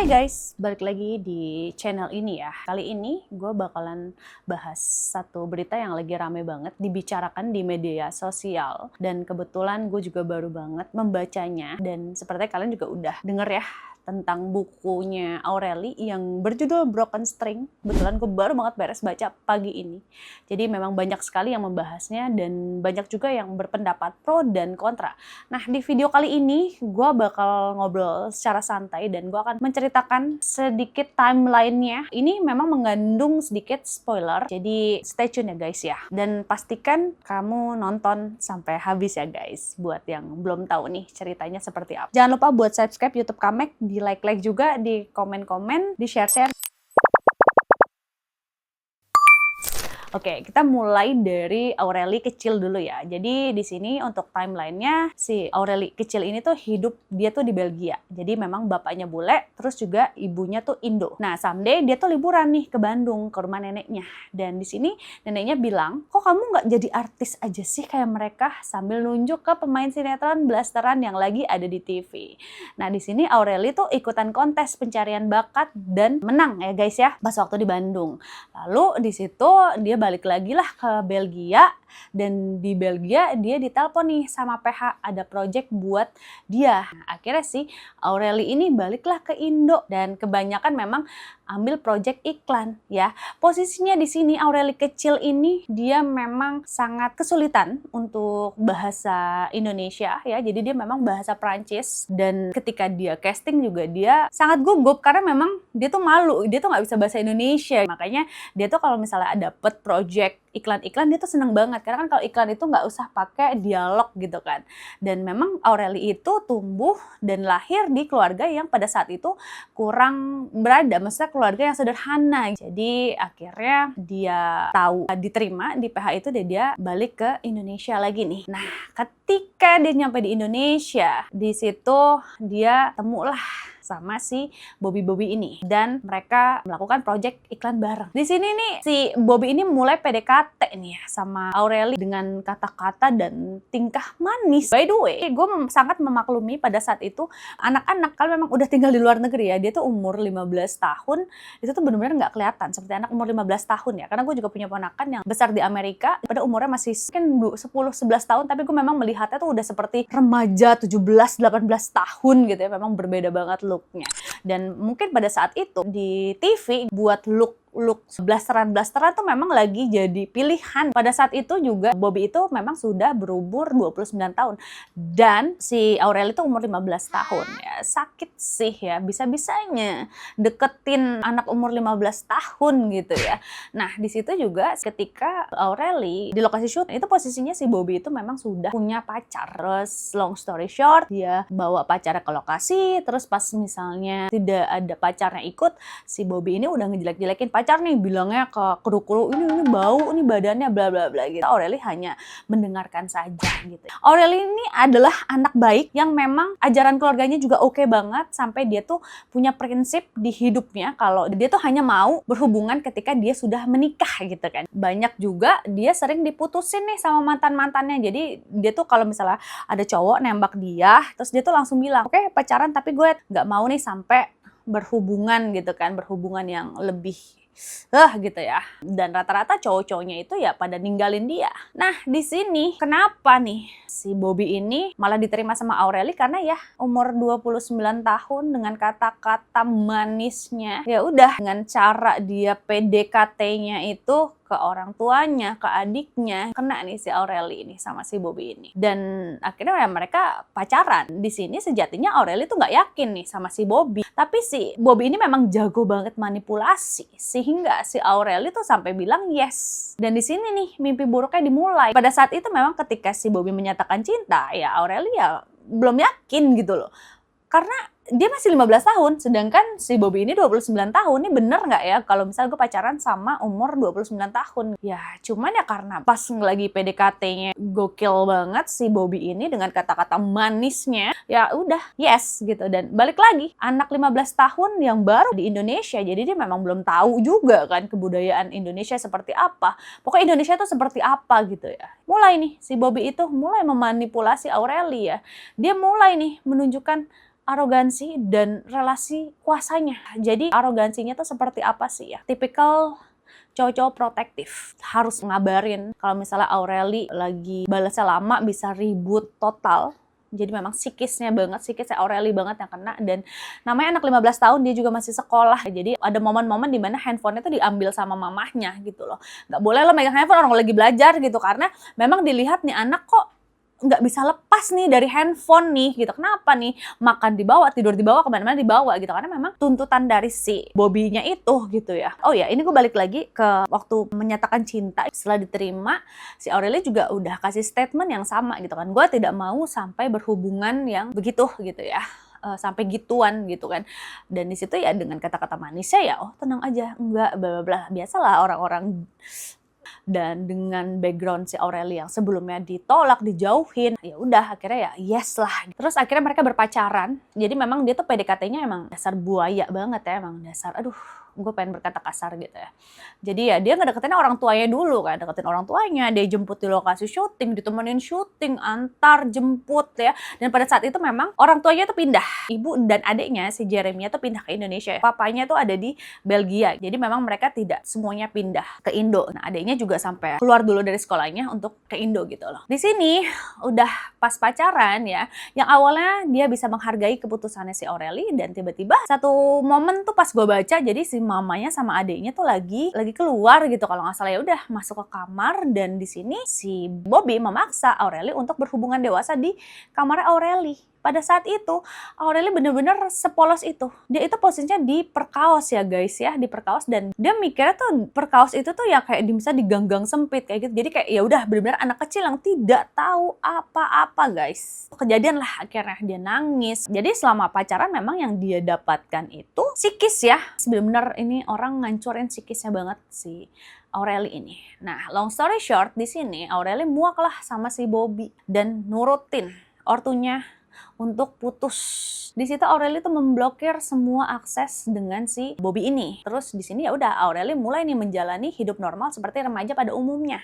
Hai guys, balik lagi di channel ini ya. Kali ini gue bakalan bahas satu berita yang lagi rame banget dibicarakan di media sosial. Dan kebetulan gue juga baru banget membacanya. Dan sepertinya kalian juga udah denger ya tentang bukunya Aureli yang berjudul Broken String. Kebetulan gue baru banget beres baca pagi ini. Jadi memang banyak sekali yang membahasnya dan banyak juga yang berpendapat pro dan kontra. Nah, di video kali ini gue bakal ngobrol secara santai dan gue akan menceritakan sedikit timeline-nya. Ini memang mengandung sedikit spoiler, jadi stay tune ya guys ya. Dan pastikan kamu nonton sampai habis ya guys, buat yang belum tahu nih ceritanya seperti apa. Jangan lupa buat subscribe YouTube Kamek, di like-like juga, di komen-komen, di share-share. Oke, kita mulai dari Aureli kecil dulu ya. Jadi di sini untuk timelinenya si Aureli kecil ini tuh hidup dia tuh di Belgia. Jadi memang bapaknya bule, terus juga ibunya tuh Indo. Nah, someday dia tuh liburan nih ke Bandung ke rumah neneknya. Dan di sini neneknya bilang, kok kamu nggak jadi artis aja sih kayak mereka, sambil nunjuk ke pemain sinetron blasteran yang lagi ada di TV. Nah, di sini Aureli tuh ikutan kontes pencarian bakat dan menang ya guys ya, pas waktu di Bandung. Lalu di situ dia balik lagi lah ke Belgia, dan di Belgia dia ditelepon nih sama PH, ada project buat dia. Nah, akhirnya sih Aureli ini baliklah ke Indo dan kebanyakan memang ambil project iklan ya. Posisinya di sini Aureli kecil ini dia memang sangat kesulitan untuk bahasa Indonesia ya. Jadi dia memang bahasa Prancis, dan ketika dia casting juga dia sangat gugup karena memang dia tuh malu, dia tuh nggak bisa bahasa Indonesia. Makanya dia tuh kalau misalnya dapet project iklan-iklan dia tuh seneng banget, karena kan kalau iklan itu nggak usah pakai dialog gitu kan. Dan memang Aureli itu tumbuh dan lahir di keluarga yang pada saat itu kurang berada, maksudnya keluarga yang sederhana. Jadi akhirnya dia tahu diterima di PH itu, dan dia balik ke Indonesia lagi nih. Nah, ketika dia nyampe di Indonesia, di situ dia temulah sama si Bobby ini, dan mereka melakukan project iklan bareng. Di sini nih si Bobby ini mulai PDKT nih ya sama Aureli dengan kata-kata dan tingkah manis. By the way, gue sangat memaklumi pada saat itu anak-anak kalau memang udah tinggal di luar negeri ya, dia tuh umur 15 tahun, itu tuh benar-benar nggak kelihatan seperti anak umur 15 tahun ya. Karena gue juga punya ponakan yang besar di Amerika, pada umurnya masih mungkin 10-11 tahun, tapi gue memang melihatnya tuh udah seperti remaja 17-18 tahun gitu ya. Memang berbeda banget looknya. Dan mungkin pada saat itu di TV buat look blasteran tuh memang lagi jadi pilihan. Pada saat itu juga Bobby itu memang sudah berumur 29 tahun. Dan si Aureli itu umur 15 tahun ya. Sakit sih ya, bisa-bisanya deketin anak umur 15 tahun gitu ya. Nah, di situ juga ketika Aureli di lokasi syuting itu posisinya si Bobby itu memang sudah punya pacar. Terus long story short, dia bawa pacarnya ke lokasi, terus pas misalnya tidak ada pacarnya ikut, si Bobby ini udah ngejelek-jelekin pacar nih, bilangnya ke kru-kru, ini bau, ini badannya bla bla bla gitu. Aureli hanya mendengarkan saja gitu. Aureli ini adalah anak baik yang memang ajaran keluarganya juga oke banget, sampai dia tuh punya prinsip di hidupnya kalau dia tuh hanya mau berhubungan ketika dia sudah menikah gitu kan. Banyak juga dia sering diputusin nih sama mantan-mantannya. Jadi dia tuh kalau misalnya ada cowok nembak dia, terus dia tuh langsung bilang, oke, pacaran tapi gue nggak mau nih sampai berhubungan gitu kan, berhubungan yang lebih gitu ya. Dan rata-rata cowok-cowoknya itu ya pada ninggalin dia. Nah, di sini kenapa nih si Bobby ini malah diterima sama Aureli? Karena ya umur 29 tahun dengan kata-kata manisnya, ya udah dengan cara dia PDKT-nya itu ke orang tuanya, ke adiknya, kena nih si Aureli ini sama si Bobby ini. Dan akhirnya ya mereka pacaran. Di sini sejatinya Aureli tuh nggak yakin nih sama si Bobby. Tapi si Bobby ini memang jago banget manipulasi, sehingga si Aureli tuh sampai bilang yes. Dan di sini nih mimpi buruknya dimulai. Pada saat itu memang ketika si Bobby menyatakan cinta, ya Aureli ya belum yakin gitu loh. Karena dia masih 15 tahun, sedangkan si Bobby ini 29 tahun. Ini bener nggak ya kalau misalnya gue pacaran sama umur 29 tahun? Ya cuman ya karena pas lagi PDKT-nya gokil banget si Bobby ini dengan kata-kata manisnya, ya udah yes gitu. Dan balik lagi, anak 15 tahun yang baru di Indonesia, jadi dia memang belum tahu juga kan kebudayaan Indonesia seperti apa. Pokoknya Indonesia tuh seperti apa gitu ya. Mulai nih si Bobby itu mulai memanipulasi Aureli ya. Dia mulai nih menunjukkan arogansi dan relasi kuasanya. Jadi arogansinya tuh seperti apa sih ya? Tipikal cowok-cowok protektif, harus ngabarin kalau misalnya Aureli lagi balasnya lama bisa ribut total. Jadi memang psikisnya Aureli banget yang kena, dan namanya anak 15 tahun, dia juga masih sekolah. Jadi ada momen-momen dimana handphonenya tuh diambil sama mamahnya gitu loh. Nggak boleh lo megang handphone orang lagi belajar gitu, karena memang dilihat nih anak kok nggak bisa lepas nih dari handphone nih gitu. Kenapa nih? Makan dibawa, tidur dibawa, kemana-mana dibawa gitu. Karena memang tuntutan dari si Bobby-nya itu gitu ya. Oh ya, ini gue balik lagi ke waktu menyatakan cinta. Setelah diterima, si Aureli juga udah kasih statement yang sama gitu kan. Gue tidak mau sampai berhubungan yang begitu gitu ya. Sampai gituan gitu kan. Dan di situ ya dengan kata-kata manisnya ya, oh tenang aja, enggak bla bla bla. Biasalah orang-orang. Dan dengan background si Aureli yang sebelumnya ditolak, dijauhin, ya udah akhirnya ya yes lah. Terus akhirnya mereka berpacaran. Jadi memang dia tuh PDKT-nya emang dasar buaya banget ya, emang dasar aduh, gue pengen berkata kasar gitu ya. Jadi ya dia ngedeketin orang tuanya dulu kan, deketin orang tuanya, dia jemput di lokasi syuting, ditemenin syuting, antar jemput ya. Dan pada saat itu memang orang tuanya tuh pindah, ibu dan adiknya si Jeremy tuh pindah ke Indonesia ya. Papanya tuh ada di Belgia, jadi memang mereka tidak semuanya pindah ke Indo. Nah adiknya juga sampai keluar dulu dari sekolahnya untuk ke Indo gitu loh. Di sini udah pas pacaran ya, yang awalnya dia bisa menghargai keputusannya si Aureli, dan tiba-tiba satu momen tuh pas gue baca, jadi si mamanya sama adiknya tuh lagi keluar gitu kalau nggak salah, ya udah masuk ke kamar, dan di sini si Bobby memaksa Aureli untuk berhubungan dewasa di kamar Aureli. Pada saat itu Aureli bener-bener sepolos itu. Dia itu posisinya di perkaos ya guys ya, di perkaos, dan dia mikirnya tuh perkaos itu tuh ya kayak bisa diganggang sempit kayak gitu. Jadi kayak ya udah bener-bener anak kecil yang tidak tahu apa-apa guys. Kejadian lah akhirnya dia nangis. Jadi selama pacaran memang yang dia dapatkan itu psikis ya. Bener-bener ini orang ngancurin psikisnya banget si Aureli ini. Nah, long story short, di sini Aureli muak lah sama si Bobby dan nurutin ortunya untuk putus. Di situ Aureli tuh memblokir semua akses dengan si Bobby ini. Terus di sini ya udah Aureli mulai nih menjalani hidup normal seperti remaja pada umumnya.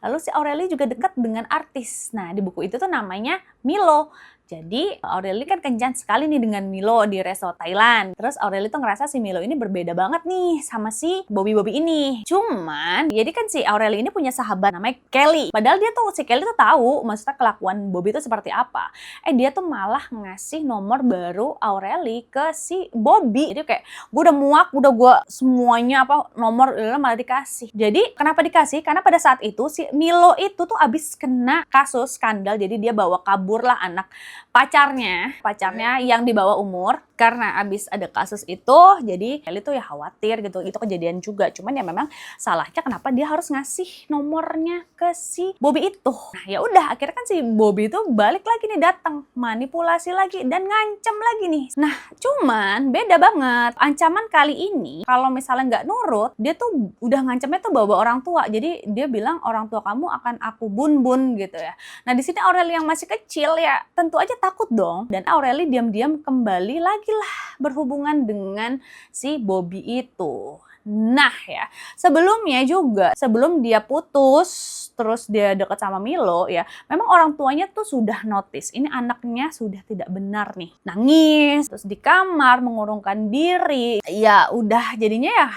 Lalu si Aureli juga dekat dengan artis. Nah, di buku itu tuh namanya Milo. Jadi Aureli kan kencan sekali nih dengan Milo di resto Thailand. Terus Aureli tuh ngerasa si Milo ini berbeda banget nih sama si Bobby ini. Cuman, jadi kan si Aureli ini punya sahabat namanya Kelly. Padahal si Kelly tuh tahu maksudnya kelakuan Bobby itu seperti apa. Dia tuh malah ngasih nomor baru Aureli ke si Bobby. Jadi kayak gue udah muak, udah gue semuanya nomor malah dikasih. Jadi kenapa dikasih? Karena pada saat itu si Milo itu tuh abis kena kasus skandal. Jadi dia bawa kabur lah anak pacarnya yang di bawah umur. Karena abis ada kasus itu, jadi Kelly tuh ya khawatir gitu. Itu kejadian juga. Cuman ya memang salahnya kenapa dia harus ngasih nomornya ke si Bobby itu. Nah ya udah akhirnya kan si Bobby itu balik lagi nih, datang manipulasi lagi dan ngancam lagi nih. Nah cuman beda banget. Ancaman kali ini kalau misalnya nggak nurut, dia tuh udah ngancamnya tuh bawa orang tua. Jadi dia bilang orang tua kamu akan aku bun-bun gitu ya. Nah di sini Aureli yang masih kecil ya tentu aja takut dong. Dan Aureli diam-diam kembali lagi lah berhubungan dengan si Bobby itu. Nah ya, sebelumnya juga, sebelum dia putus, terus dia deket sama Milo ya, memang orang tuanya tuh sudah notice, ini anaknya sudah tidak benar nih. Nangis, terus di kamar, mengurungkan diri, ya udah jadinya ya,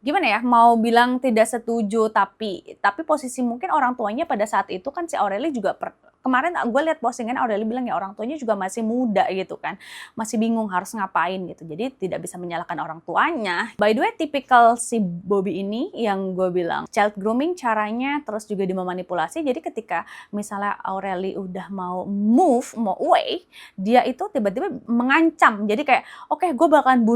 gimana ya, mau bilang tidak setuju, tapi posisi mungkin orang tuanya pada saat itu kan si Aureli juga kemarin gue lihat postingan Aureli bilang ya orang tuanya juga masih muda gitu kan, masih bingung harus ngapain gitu, jadi tidak bisa menyalahkan orang tuanya. By the way, tipikal si Bobby ini yang gue bilang child grooming caranya, terus juga dimanipulasi. Jadi ketika misalnya Aureli udah mau mau away, dia itu tiba-tiba mengancam, jadi kayak oke, gue bakalan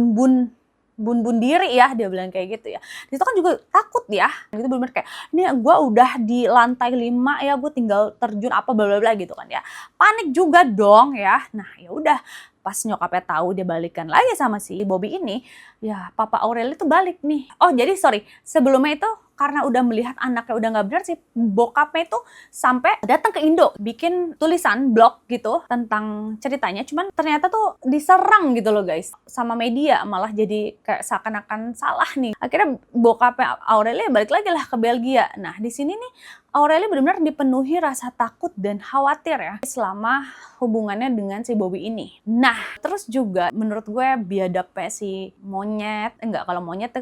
bun diri ya, dia bilang kayak gitu ya. Itu kan juga takut ya, gitu bener kayak ini gue udah di lantai 5 ya, gue tinggal terjun apa bla bla bla gitu kan ya. Panik juga dong ya. Nah ya udah, pas nyokapnya tahu dia balikan lagi sama si Bobby ini, ya papa Aureli tuh balik nih. Oh jadi sorry, sebelumnya itu karena udah melihat anaknya udah nggak benar, si bokapnya itu sampai datang ke Indo, bikin tulisan blog gitu tentang ceritanya. Cuman ternyata tuh diserang gitu loh guys sama media, malah jadi kayak seakan-akan salah nih. Akhirnya bokapnya Aureli balik lagi lah ke Belgia. Nah di sini nih Aureli benar-benar dipenuhi rasa takut dan khawatir ya selama hubungannya dengan si Bobby ini. Nah, terus juga menurut gue biadabnya si monyet, kalau monyet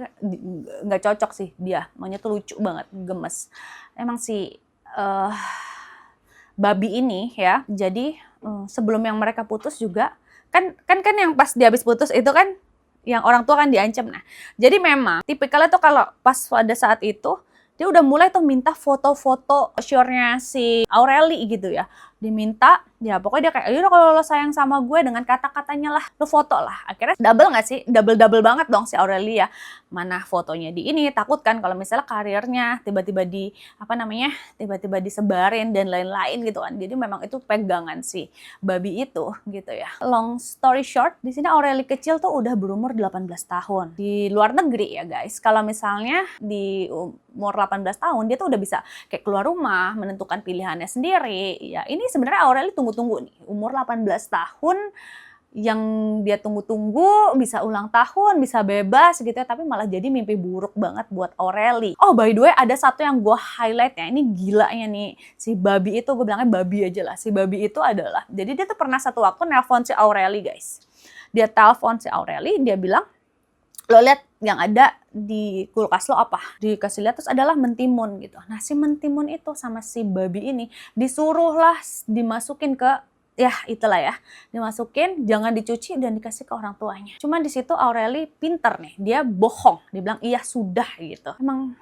nggak cocok sih dia. Monyet tuh lucu banget, gemes. Emang si babi ini ya, jadi sebelum yang mereka putus juga, kan yang pas dia habis putus itu kan yang orang tua kan diancam. Nah, jadi memang tipikalnya tuh kalau pas pada saat itu dia udah mulai tuh minta foto-foto sure-nya si Aureli gitu ya. Diminta, ya pokoknya dia kayak, yaudah kalau lo sayang sama gue dengan kata-katanya lah, lo foto lah. Akhirnya double nggak sih? Double banget dong si Aureli ya. Mana fotonya di ini, takut kan kalau misalnya karirnya tiba-tiba tiba-tiba disebarin dan lain-lain gitu kan. Jadi memang itu pegangan si babi itu gitu ya. Long story short, di sini Aureli kecil tuh udah berumur 18 tahun. Di luar negeri ya guys, kalau misalnya di umur 18 tahun, dia tuh udah bisa kayak keluar rumah, menentukan pilihannya sendiri. Ya ini sebenarnya Aureli tunggu-tunggu nih, umur 18 tahun yang dia tunggu-tunggu, bisa ulang tahun, bisa bebas gitu ya, tapi malah jadi mimpi buruk banget buat Aureli. Oh by the way, ada satu yang gue highlight ya, ini gilanya nih, si babi itu, gue bilangnya babi aja lah, si babi itu adalah, jadi dia tuh pernah satu waktu nelpon si Aureli guys. Dia telepon si Aureli, dia bilang, lo lihat yang ada di kulkas lo apa? Dikasih lihat terus adalah mentimun gitu. Nah si mentimun itu sama si babi ini disuruhlah dimasukin ke, ya itulah ya, dimasukin, jangan dicuci dan dikasih ke orang tuanya. Cuma di situ Aureli pinter nih, dia bohong, dia bilang iya sudah gitu. Emang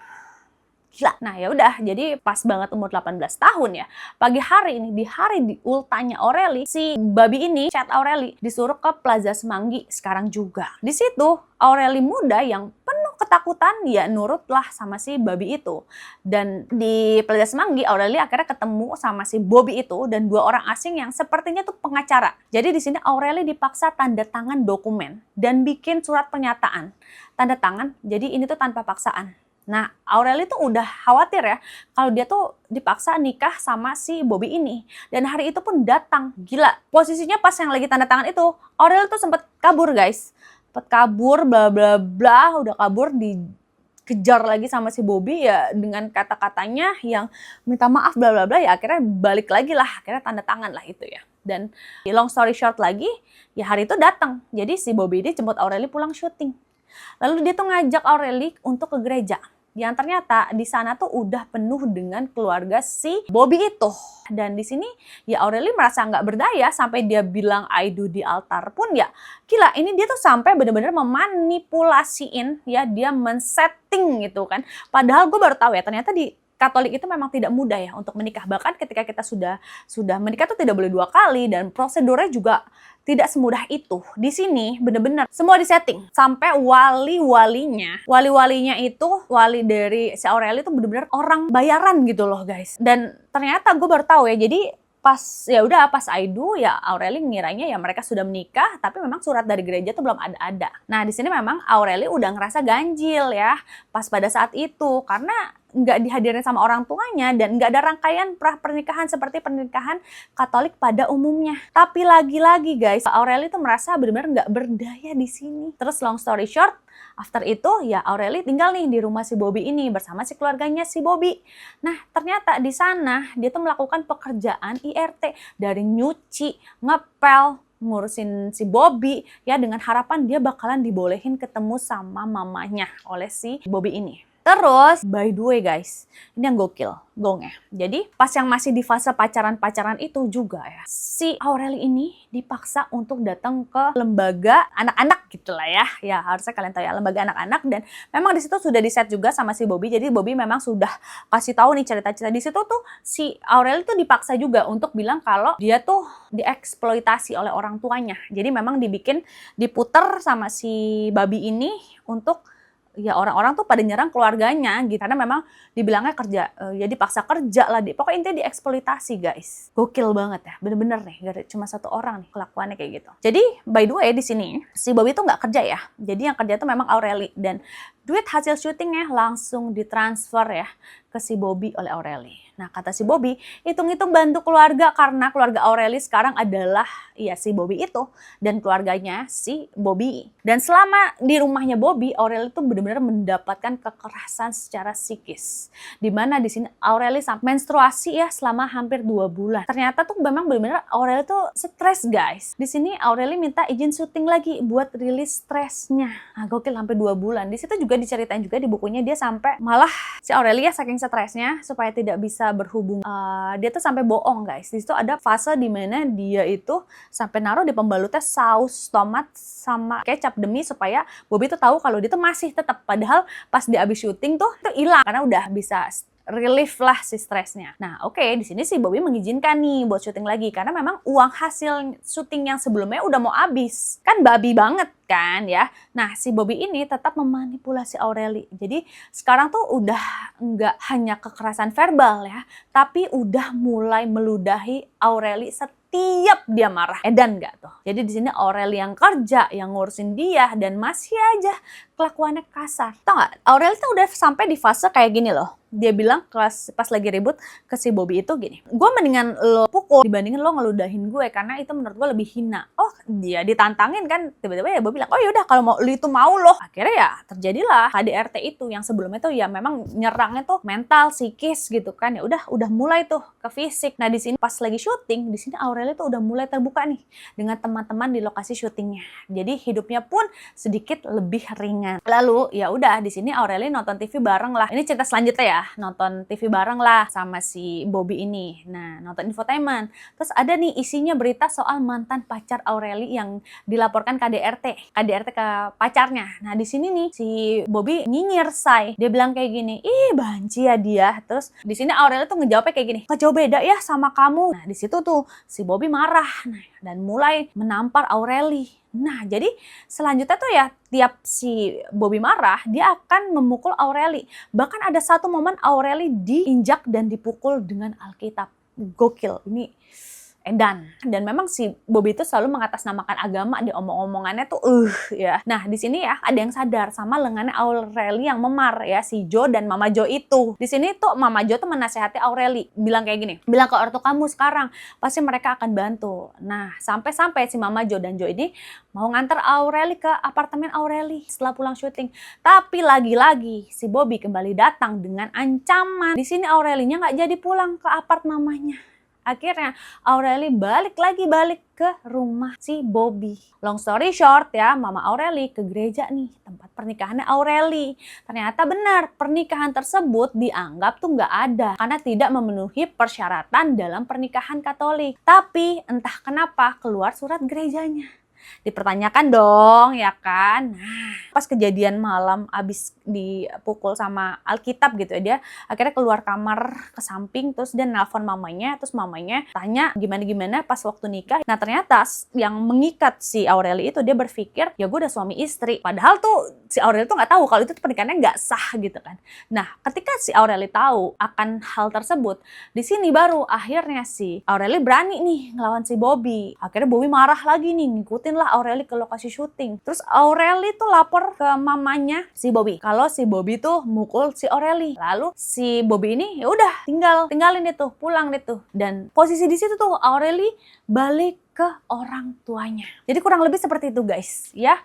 gila. Nah ya udah, jadi pas banget umur 18 tahun ya. Pagi hari ini, di hari di ultanya Aureli, si babi ini chat Aureli disuruh ke Plaza Semanggi sekarang juga. Di situ Aureli muda yang penuh ketakutan ya nurutlah sama si babi itu. Dan di Plaza Semanggi Aureli akhirnya ketemu sama si Bobby itu dan dua orang asing yang sepertinya tuh pengacara. Jadi di sini Aureli dipaksa tanda tangan dokumen dan bikin surat pernyataan. Tanda tangan, jadi ini tuh tanpa paksaan. Nah, Aureli tuh udah khawatir ya kalau dia tuh dipaksa nikah sama si Bobby ini. Dan hari itu pun datang. Gila, posisinya pas yang lagi tanda tangan itu, Aureli tuh sempet kabur guys. Sempet kabur, bla bla bla, udah kabur, dikejar lagi sama si Bobby ya dengan kata-katanya yang minta maaf bla bla bla, ya akhirnya balik lagi lah, akhirnya tanda tangan lah itu ya. Dan long story short lagi, ya hari itu datang. Jadi si Bobby ini jemput Aureli pulang syuting. Lalu dia tuh ngajak Aureli untuk ke gereja. Yang ternyata di sana tuh udah penuh dengan keluarga si Bobby itu. Dan di sini ya Aureli merasa nggak berdaya sampai dia bilang I do di altar pun ya gila, ini dia tuh sampai benar-benar memanipulasiin ya, dia men-setting gitu kan. Padahal gue baru tahu ya ternyata di Katolik itu memang tidak mudah ya untuk menikah. Bahkan ketika kita sudah menikah tuh tidak boleh 2 kali dan prosedurnya juga tidak semudah itu. Di sini bener-bener semua disetting. Sampai wali-walinya itu, wali dari si Aureli itu bener-bener orang bayaran gitu loh guys. Dan ternyata gue baru tahu ya, jadi pas I do ya Aureli ngiranya ya mereka sudah menikah, tapi memang surat dari gereja tuh belum ada. Nah di sini memang Aureli udah ngerasa ganjil ya pas pada saat itu karena nggak dihadirin sama orang tuanya dan nggak ada rangkaian pernikahan seperti pernikahan Katolik pada umumnya. Tapi lagi-lagi guys, Aureli tuh merasa benar-benar nggak berdaya di sini. Terus long story short, after itu ya Aureli tinggal nih di rumah si Bobby ini bersama si keluarganya si Bobby. Nah ternyata di sana dia tuh melakukan pekerjaan IRT dari nyuci, ngepel, ngurusin si Bobby ya dengan harapan dia bakalan dibolehin ketemu sama mamanya oleh si Bobby ini. Terus, by the way guys, ini yang gokil, gongnya. Jadi, pas yang masih di fase pacaran-pacaran itu juga ya, si Aureli ini dipaksa untuk datang ke lembaga anak-anak gitu lah ya. Ya, harusnya kalian tahu ya, lembaga anak-anak. Dan memang di situ sudah di-set juga sama si Bobby. Jadi, Bobby memang sudah kasih tahu nih cerita-cerita. Di situ tuh, si Aureli tuh dipaksa juga untuk bilang kalau dia tuh dieksploitasi oleh orang tuanya. Jadi, memang diputer sama si babi ini untuk ya orang-orang tuh pada nyerang keluarganya gitu karena memang dibilangnya kerja ya dipaksa kerja lah, pokoknya intinya dieksploitasi guys. Gokil banget ya, bener-bener nih, gak cuma satu orang nih kelakuannya kayak gitu. Jadi by the way di sini si Bobby tuh nggak kerja ya, jadi yang kerja tuh memang Aureli dan duit hasil syutingnya langsung ditransfer ya ke si Bobby oleh Aureli. Nah, kata si Bobby, hitung-hitung bantu keluarga karena keluarga Aureli sekarang adalah ya si Bobby itu dan keluarganya si Bobby. Dan selama di rumahnya Bobby, Aureli tuh benar-benar mendapatkan kekerasan secara psikis. Dimana di sini Aureli sampai menstruasi ya selama hampir 2 bulan. Ternyata tuh memang benar-benar Aureli tuh stres guys. Di sini Aureli minta izin syuting lagi buat rilis stresnya. Nah, gokil sampai 2 bulan. Di situ juga diceritain juga di bukunya dia sampai malah si Aureli ya saking stresnya supaya tidak bisa berhubung, dia tuh sampai bohong guys. Di situ ada fase dimana dia itu sampai naruh di pembalutnya saus tomat sama kecap demi supaya Bobby tuh tahu kalau dia tuh masih tetap, padahal pas dia habis syuting tuh itu hilang karena udah bisa relief lah si stresnya. Nah, oke, di sini si Bobby mengizinkan nih buat syuting lagi karena memang uang hasil syuting yang sebelumnya udah mau habis. Kan babi banget kan ya. Nah, si Bobby ini tetap memanipulasi Aureli. Jadi sekarang tuh udah nggak hanya kekerasan verbal ya, tapi udah mulai meludahi Aureli setiap dia marah. Edan nggak tuh? Jadi di sini Aureli yang kerja, yang ngurusin dia, dan masih aja kelakuannya kasar. Tau nggak? Aureli tuh udah sampai di fase kayak gini loh. Dia bilang pas lagi ribut ke si Bobby itu gini, gue mendingan lo pukul dibandingin lo ngeludahin gue karena itu menurut gue lebih hina. Oh, dia ditantangin kan, tiba-tiba ya Bobby bilang, oh yaudah kalau mau lo itu mau lo. Akhirnya ya terjadilah KDRT itu yang sebelumnya tuh ya memang nyerangnya tuh mental, psikis gitu kan. Ya udah mulai tuh ke fisik. Nah, di sini pas lagi syuting, di sini Aureli tuh udah mulai terbuka nih dengan teman-teman di lokasi syutingnya. Jadi hidupnya pun sedikit lebih ringan. Lalu ya udah di sini Aureli nonton TV bareng lah. Ini cerita selanjutnya ya. Nonton TV bareng lah sama si Bobby ini. Nah, nonton infotainment. Terus ada nih isinya berita soal mantan pacar Aureli yang dilaporkan KDRT ke pacarnya. Nah, di sini nih si Bobby nyinyir say. Dia bilang kayak gini, ih banci ya dia. Terus di sini Aureli tuh ngejawabnya kayak gini, kok jauh beda ya sama kamu. Nah, di situ tuh si Bobby marah dan mulai menampar Aureli. Nah, jadi selanjutnya tuh ya tiap si Bobby marah, dia akan memukul Aureli. Bahkan ada satu momen Aureli diinjak dan dipukul dengan Alkitab. Gokil, ini edan. Dan memang si Bobby itu selalu mengatasnamakan agama di omong-omongannya tuh ya. Nah, di sini ya ada yang sadar sama lengannya Aureli yang memar ya, si Jo dan Mama Jo itu. Di sini tuh Mama Jo tuh menasehati Aureli, bilang kayak gini, bilang ke ortu kamu sekarang, pasti mereka akan bantu. Nah, sampai-sampai si Mama Jo dan Jo ini mau nganter Aureli ke apartemen Aureli setelah pulang syuting. Tapi lagi-lagi si Bobby kembali datang dengan ancaman. Di sini Aurelinya nggak jadi pulang ke apart mamanya. Akhirnya Aureli balik ke rumah si Bobby. Long story short ya, Mama Aureli ke gereja nih, tempat pernikahannya Aureli. Ternyata benar, pernikahan tersebut dianggap tuh nggak ada karena tidak memenuhi persyaratan dalam pernikahan Katolik. Tapi entah kenapa keluar surat gerejanya. Dipertanyakan dong ya kan. Nah, pas kejadian malam abis dipukul sama Alkitab gitu ya, dia akhirnya keluar kamar ke samping, terus dia nelpon mamanya, terus mamanya tanya gimana pas waktu nikah. Nah, ternyata yang mengikat si Aureli itu dia berpikir ya gue udah suami istri, padahal tuh si Aureli tuh nggak tahu kalau itu pernikahannya nggak sah gitu kan. Nah, ketika si Aureli tahu akan hal tersebut, di sini baru akhirnya si Aureli berani nih ngelawan si Bobby. Akhirnya Bobby marah lagi nih, ngikutin lah Aureli ke lokasi syuting. Terus Aureli tuh lapor ke mamanya si Bobby kalau si Bobby tuh mukul si Aureli. Lalu si Bobby ini ya udah tinggalin itu, pulang deh tuh. Dan posisi di situ tuh Aureli balik ke orang tuanya. Jadi kurang lebih seperti itu guys ya.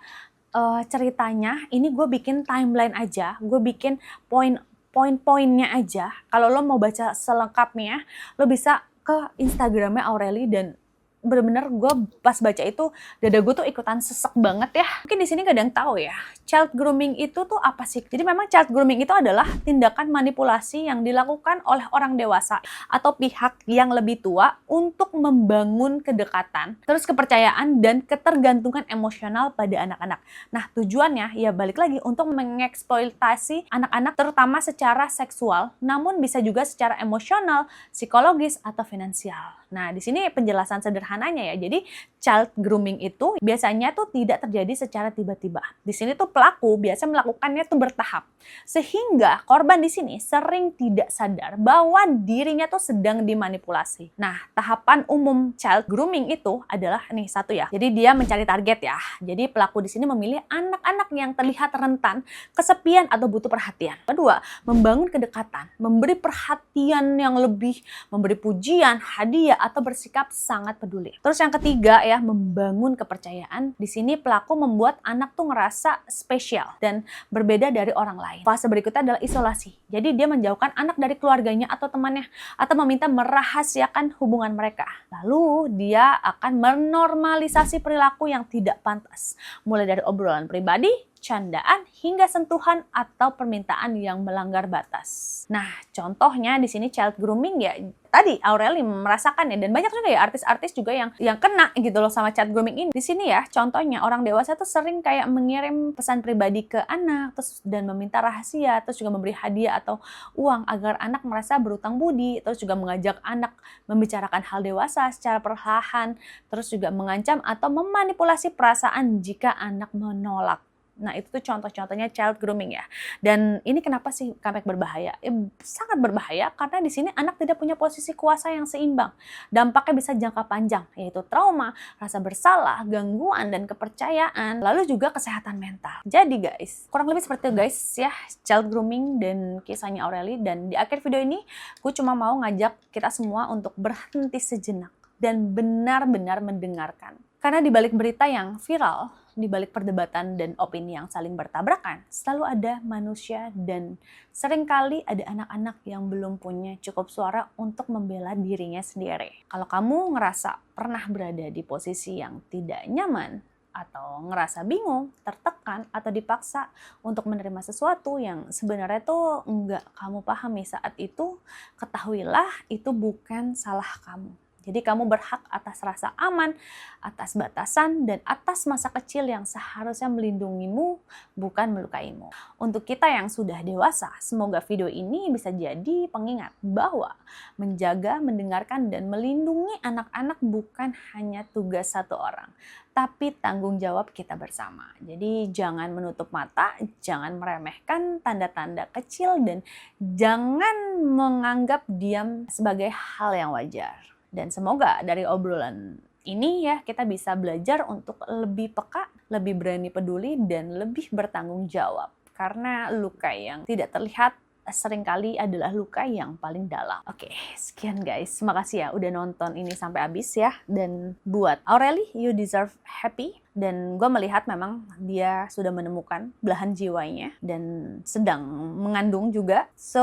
Ceritanya ini gue bikin timeline aja, gue bikin poin-poinnya aja. Kalau lo mau baca selengkapnya, lo bisa ke Instagramnya Aureli dan bener-bener gue pas baca itu dada gue tuh ikutan sesek banget ya. Mungkin di sini gak ada yang tahu ya. Child grooming itu tuh apa sih? Jadi memang child grooming itu adalah tindakan manipulasi yang dilakukan oleh orang dewasa atau pihak yang lebih tua untuk membangun kedekatan, terus kepercayaan dan ketergantungan emosional pada anak-anak. Nah, tujuannya ya balik lagi untuk mengeksploitasi anak-anak terutama secara seksual, namun bisa juga secara emosional, psikologis atau finansial. Nah, di sini penjelasan sederhananya ya. Jadi, child grooming itu biasanya tuh tidak terjadi secara tiba-tiba. Di sini tuh pelaku biasa melakukannya tuh bertahap. Sehingga korban di sini sering tidak sadar bahwa dirinya tuh sedang dimanipulasi. Nah, tahapan umum child grooming itu adalah nih satu ya. Jadi dia mencari target ya. Jadi pelaku di sini memilih anak-anak yang terlihat rentan, kesepian atau butuh perhatian. Kedua, membangun kedekatan, memberi perhatian yang lebih, memberi pujian, hadiah atau bersikap sangat peduli. Terus yang ketiga ya, membangun kepercayaan. Di sini pelaku membuat anak tuh ngerasa spesial dan berbeda dari orang lain. Fase berikutnya adalah isolasi. Jadi dia menjauhkan anak dari keluarganya atau temannya atau meminta merahasiakan hubungan mereka. Lalu dia akan menormalisasi perilaku yang tidak pantas. Mulai dari obrolan pribadi, candaan, hingga sentuhan atau permintaan yang melanggar batas. Nah, contohnya di sini child grooming ya, tadi Aureli merasakan ya, dan banyak juga ya artis-artis juga yang kena gitu loh sama child grooming ini. Di sini ya, contohnya orang dewasa tuh sering kayak mengirim pesan pribadi ke anak, terus dan meminta rahasia, terus juga memberi hadiah atau uang agar anak merasa berutang budi, terus juga mengajak anak membicarakan hal dewasa secara perlahan, terus juga mengancam atau memanipulasi perasaan jika anak menolak. Nah, itu tuh contoh-contohnya child grooming ya. Dan ini kenapa sih comeback berbahaya? Sangat berbahaya karena di sini anak tidak punya posisi kuasa yang seimbang. Dampaknya bisa jangka panjang, yaitu trauma, rasa bersalah, gangguan dan kepercayaan, lalu juga kesehatan mental. Jadi guys, kurang lebih seperti itu guys ya, child grooming dan kisahnya Aureli. Dan di akhir video ini, gue cuma mau ngajak kita semua untuk berhenti sejenak dan benar-benar mendengarkan. Karena di balik berita yang viral, di balik perdebatan dan opini yang saling bertabrakan, selalu ada manusia dan seringkali ada anak-anak yang belum punya cukup suara untuk membela dirinya sendiri. Kalau kamu ngerasa pernah berada di posisi yang tidak nyaman, atau ngerasa bingung, tertekan, atau dipaksa untuk menerima sesuatu yang sebenarnya tuh nggak kamu pahami saat itu, ketahuilah itu bukan salah kamu. Jadi kamu berhak atas rasa aman, atas batasan, dan atas masa kecil yang seharusnya melindungimu, bukan melukaimu. Untuk kita yang sudah dewasa, semoga video ini bisa jadi pengingat bahwa menjaga, mendengarkan, dan melindungi anak-anak bukan hanya tugas satu orang, tapi tanggung jawab kita bersama. Jadi jangan menutup mata, jangan meremehkan tanda-tanda kecil, dan jangan menganggap diam sebagai hal yang wajar. Dan semoga dari obrolan ini ya kita bisa belajar untuk lebih peka, lebih berani peduli, dan lebih bertanggung jawab. Karena luka yang tidak terlihat seringkali adalah luka yang paling dalam. Oke, sekian guys. Makasih ya udah nonton ini sampai habis ya. Dan buat Aureli, you deserve happy. Dan gue melihat memang dia sudah menemukan belahan jiwanya dan sedang mengandung juga. So,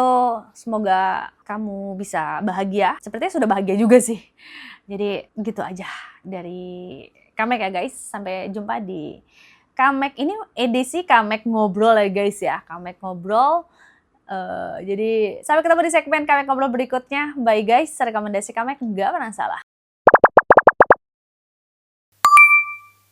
semoga kamu bisa bahagia. Sepertinya sudah bahagia juga sih. Jadi gitu aja dari Kamek ya guys. Sampai jumpa di Kamek. Ini edisi Kamek Ngobrol ya guys ya. Kamek Ngobrol. Jadi sampai ketemu di segmen Kamek Ngobrol berikutnya. Bye guys. Rekomendasi Kamek nggak pernah salah.